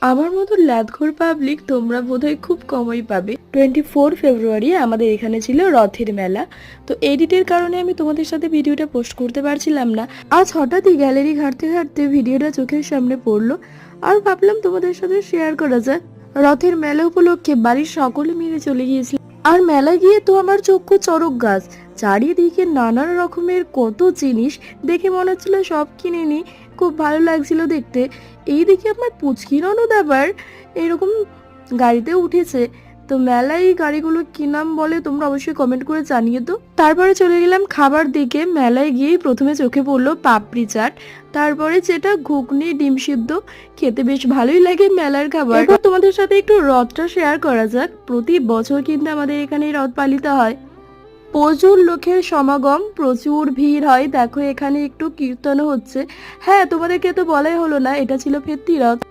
আমার মতো ল্যাদঘর পাবলিক তোমরা বোধহয় খুব কমই পাবে। 24 ফেব্রুয়ারি আমাদের এখানে ছিল রথের মেলা। তো এডিটের কারণে আমি তোমাদের সাথে ভিডিওটা পোস্ট করতে পারছিলাম না। আজ হঠাৎই গ্যালারি ঘাঁটতে ঘাঁটতে ভিডিওটা চোখের সামনে পড়লো, আর ভাবলাম তোমাদের সাথে শেয়ার করা যাক। রথের মেলা উপলক্ষে বাড়ির সকলে মিলে চলে গিয়েছিল, আর মেলায় গিয়ে তো আমার চক্ষু চড়ক গাছ। চারিদিকে নানান রকমের কত জিনিস দেখে মনে হচ্ছিল সব কিনে নি, খুব ভালো লাগছিল দেখতে। এইদিকে আমার পুচকি ননদ আবার এরকম গাড়িতে উঠেছে। তো মেলায় এই গাড়িগুলো কি নাম বলে তোমরা অবশ্যই কমেন্ট করে জানিয়ে তো। তারপরে চলে গেলাম খাবার দিকে। মেলায় গিয়েই প্রথমে চোখে পড়লো পাপড়ি চাট, তারপরে যেটা ঘুগনি ডিম সিদ্ধ, খেতে বেশ ভালোই লাগে মেলার খাবার। এবার তোমাদের সাথে একটু রথটা শেয়ার করা যাক। প্রতি বছর কিন্তু আমাদের এখানে রথ পালিত হয়, প্রচুর লোকের সমাগম, প্রচুর ভিড় হয়। দেখো এখানে একটু কীর্তনও হচ্ছে। হ্যাঁ, তোমাদেরকে তো বলাই হলো না, এটা ছিল ফেত্তি রথ।